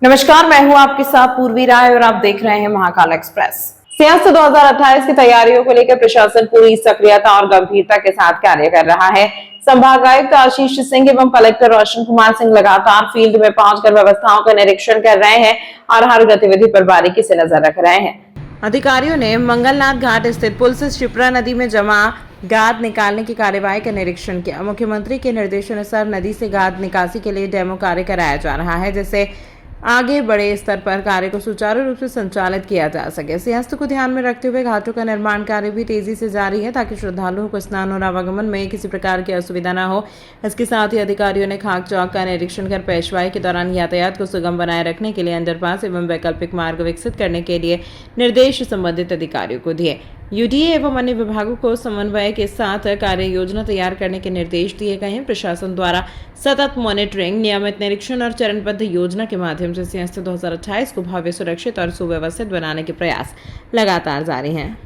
नमस्कार, मैं हूं आपके साथ पूर्वी राय और आप देख रहे हैं महाकाल एक्सप्रेस। सियासत 2028 की तैयारियों को लेकर प्रशासन पूरी सक्रियता और गंभीरता के साथ कार्य कर रहा है। संभागायुक्त आशीष सिंह एवं कलेक्टर रोशन कुमार सिंह लगातार फील्ड में पहुंचकर व्यवस्थाओं का निरीक्षण कर रहे हैं और हर गतिविधि पर बारीकी से नजर रख रहे हैं। अधिकारियों ने मंगलनाथ घाट स्थित पुल से शिप्रा नदी में जमा गाद निकालने की कार्यवाही का निरीक्षण किया। मुख्यमंत्री के निर्देशानुसार नदी से गाद निकासी के लिए डेमो कार्य कराया जा रहा है, जिससे आगे बड़े स्तर पर कार्य को सुचारू रूप से संचालित किया जा सके। सियासत को ध्यान में रखते हुए घाटों का निर्माण कार्य भी तेजी से जारी है, ताकि श्रद्धालुओं को स्नान और आवागमन में किसी प्रकार की असुविधा न हो। इसके साथ ही अधिकारियों ने खाक चौक का निरीक्षण कर पेशवाई के दौरान यातायात को सुगम बनाए रखने के लिए अंडरपास एवं वैकल्पिक मार्ग विकसित करने के लिए निर्देश संबंधित अधिकारियों को दिए। यूडीए एवं अन्य विभागों को समन्वय के साथ कार्य योजना तैयार करने के निर्देश दिए गए हैं। प्रशासन द्वारा सतत मॉनिटरिंग, नियमित निरीक्षण और चरणबद्ध योजना के माध्यम से सियासत 2028 को भव्य, सुरक्षित और सुव्यवस्थित बनाने के प्रयास लगातार जारी हैं।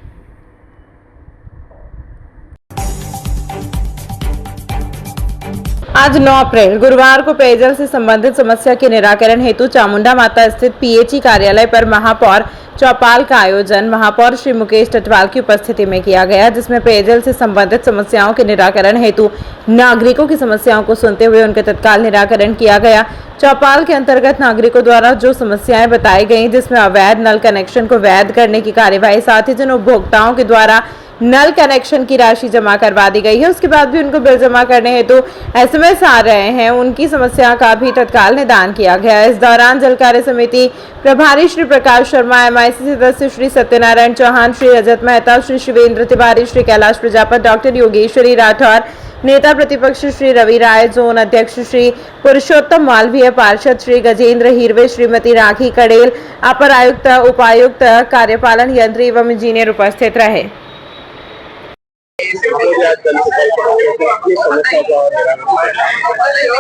आज 9 अप्रैल गुरुवार को पेयजल से संबंधित समस्या के निराकरण हेतु चामुंडा माता स्थित पीएचई कार्यालय पर महापौर चौपाल का आयोजन महापौर श्री मुकेश टटवाल की उपस्थिति में किया गया, जिसमें पेयजल से संबंधित समस्याओं के निराकरण हेतु नागरिकों की समस्याओं को सुनते हुए उनके तत्काल निराकरण किया गया। चौपाल के अंतर्गत नागरिकों द्वारा जो समस्याएं बताई गई, जिसमें अवैध नल कनेक्शन को वैध करने की कार्यवाही, साथ ही जिन उपभोक्ताओं के द्वारा नल कनेक्शन की राशि जमा करवा दी गई है, उसके बाद भी उनको बिल जमा करने हेतु एसएमएस आ रहे हैं, उनकी समस्या का भी तत्काल निदान किया गया। इस दौरान जल कार्य समिति प्रभारी श्री प्रकाश शर्मा, एमआईसी सदस्य श्री सत्यनारायण चौहान, श्री रजत मेहता, श्री शिवेंद्र तिवारी, श्री कैलाश प्रजापत, डॉक्टर योगेश्वरी राठौर, नेता प्रतिपक्ष श्री रवि राय, जोन अध्यक्ष श्री पुरुषोत्तम मालवीय, पार्षद श्री गजेंद्र हिरवे, श्रीमती राखी कड़ेल, अपर आयुक्त, उपायुक्त, कार्यपालन यंत्री एवं इंजीनियर उपस्थित रहे।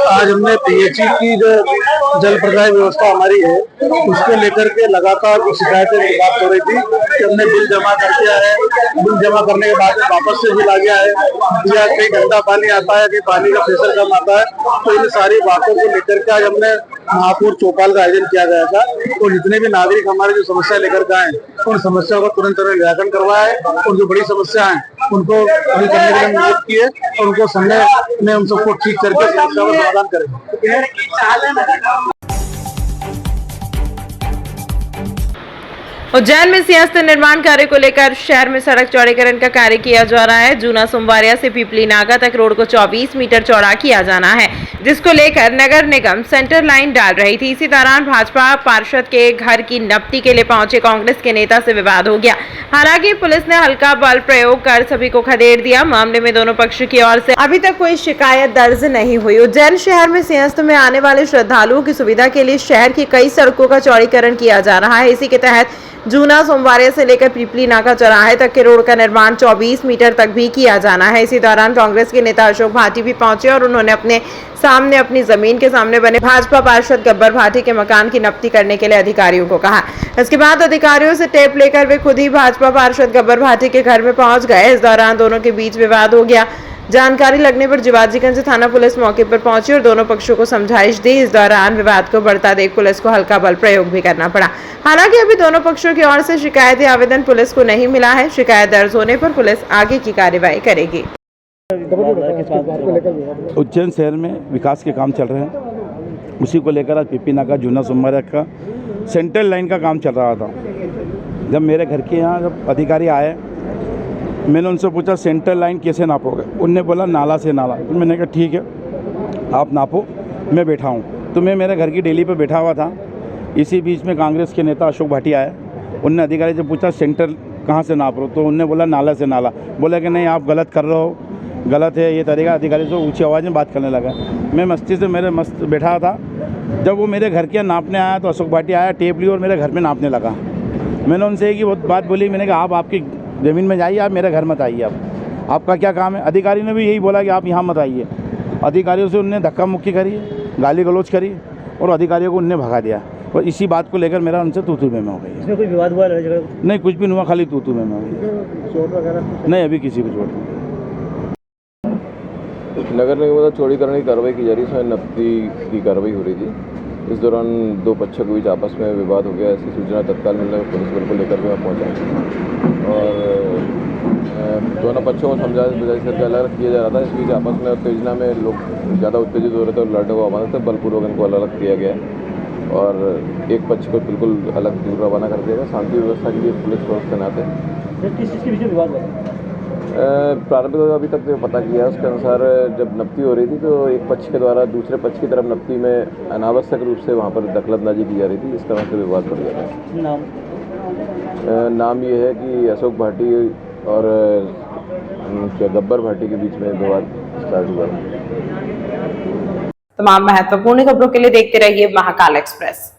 आज हमने पीएचई की जो जल प्रदाय व्यवस्था हमारी है, उसको लेकर के लगातार शिकायतें प्राप्त हो रही थी कि हमने बिल जमा कर दिया है, बिल जमा करने के बाद वापस से बिल आ गया है, या कहीं गंदा पानी आता है, कहीं पानी का प्रेशर कम आता है। तो इन सारी बातों को लेकर के आज हमने महापौर चौपाल का आयोजन किया गया था। तो जितने भी नागरिक हमारे जो समस्या लेकर के आए, उन समस्याओं का तुरंत निराकरण करवाया है, और जो बड़ी समस्या है उनको हल करने के लिए अनुरोध किए, और उनको समय में उन सबको ठीक करके समस्या का समाधान करेंगे। उज्जैन में सियासत निर्माण कार्य को लेकर शहर में सड़क चौड़ीकरण का कार्य किया जा रहा है। जूना सोमवारिया से पिपली नाका तक रोड को 24 मीटर चौड़ा किया जाना है, जिसको लेकर नगर निगम सेंटर लाइन डाल रही थी। इसी दौरान भाजपा पार्षद के घर की नपटी के लिए पहुंचे कांग्रेस के नेता से विवाद हो गया। हालांकि पुलिस ने हल्का बल प्रयोग कर सभी को खदेड़ दिया। मामले में दोनों पक्ष की ओर से अभी तक कोई शिकायत दर्ज नहीं हुई। उज्जैन शहर में सियासत में आने वाले श्रद्धालुओं की सुविधा के लिए शहर की कई सड़कों का चौड़ीकरण किया जा रहा है। इसी के तहत जूना सोमवारिया से लेकर पिपली नाका चौराहे तक के रोड का निर्माण 24 मीटर तक भी किया जाना है। इसी दौरान कांग्रेस के नेता अशोक भाटी भी पहुंचे और उन्होंने अपने सामने अपनी जमीन के सामने बने भाजपा पार्षद गब्बर भाटी के मकान की नपटी करने के लिए अधिकारियों को कहा। इसके बाद अधिकारियों से टेप लेकर वे खुद ही भाजपा पार्षद गब्बर भाटी के घर में पहुंच गए। इस दौरान दोनों के बीच विवाद हो गया। जानकारी लगने पर जिवाजीगंज थाना पुलिस मौके पर पहुंची और दोनों पक्षों को समझाइश दी। इस दौरान विवाद को बढ़ता देख पुलिस को हल्का बल प्रयोग भी करना पड़ा। हालांकि अभी दोनों पक्षों की ओर से शिकायत या आवेदन पुलिस को नहीं मिला है। शिकायत दर्ज होने पर पुलिस आगे की कार्यवाही करेगी। उज्जैन शहर में विकास के काम चल रहे हैं, उसी को लेकर आज पिपली नाका जूना सोमवारिया का सेंट्रल लाइन का काम चल रहा था। जब मेरे घर के यहाँ जब अधिकारी आए, मैंने उनसे पूछा सेंट्रल लाइन कैसे नापोगे। उनने बोला नाला से नाला। तो मैंने कहा ठीक है, आप नापो, मैं बैठा हूँ। तो मैं मेरे घर की डेली पे बैठा हुआ था। इसी बीच में कांग्रेस के नेता अशोक भाटी आए। उनने अधिकारी से पूछा सेंटर कहाँ से नाप रहे हो, तो उनने बोला नाला से नाला। बोला कि नहीं, आप गलत कर रहे हो, गलत है ये तरीका। अधिकारी से ऊँची आवाज़ में बात करने लगा। मैं मस्ती से मेरे मस्त बैठा था। जब वो मेरे घर के नापने आया तो अशोक भाटी आया, टेप ली और मेरे घर में नापने लगा। मैंने उनसे एक ही बात बोली, मैंने कहा आप आपकी ज़मीन में जाइए, आप मेरे घर मत आइए, आपका क्या काम है। अधिकारी ने भी यही बोला कि आप यहाँ मत आइए। अधिकारियों से उनने धक्का मुक्की करी, गाली गलौज करी और अधिकारियों को उनने भगा दिया। और इसी बात को लेकर मेरा उनसे तू-तू में हो गई। इसमें कोई विवाद हुआ? नहीं, कुछ भी नहीं हुआ, खाली तू-तू में हो गई। चोट वगैरह नहीं, अभी किसी को चोट नहीं। नगर निगम द्वारा चौड़ीकरण की कार्रवाई की जा रही है। इसमें नकदी की कार्रवाई हो रही थी। इस दौरान दो पक्षों के बीच आपस में विवाद हो गया। ऐसी सूचना तत्काल मिलने पर पुलिस बल को लेकर के मैं पहुंचा और दोनों पक्षों को समझा बुझाई करके अलग किया जा रहा था। इस बीच आपस में उत्तेजना में लोग ज़्यादा उत्तेजित हो रहे थे और लड़ने को आवाज़ थे। बलपूर्वक इनको अलग अलग किया गया और एक पक्ष को बिल्कुल अलग दूर रवाना कर दिया गया। शांति व्यवस्था के लिए पुलिस फोर्स तैनात है। किस चीज़ के पीछे विवाद हुआ? प्रारंभिक अभी तक जो पता किया है उसके अनुसार जब नपती हो रही थी तो एक पक्ष के द्वारा दूसरे पक्ष की तरफ नपती में अनावश्यक रूप से वहाँ पर दखलंदाजी की जा रही थी। इस कारण से विवाद बढ़ गया था। नाम ये है कि अशोक भाटी और क्या गब्बर भाटी के बीच में विवाद स्टार्ट हुआ। तमाम महत्वपूर्ण खबरों के लिए देखते रहिए महाकाल एक्सप्रेस।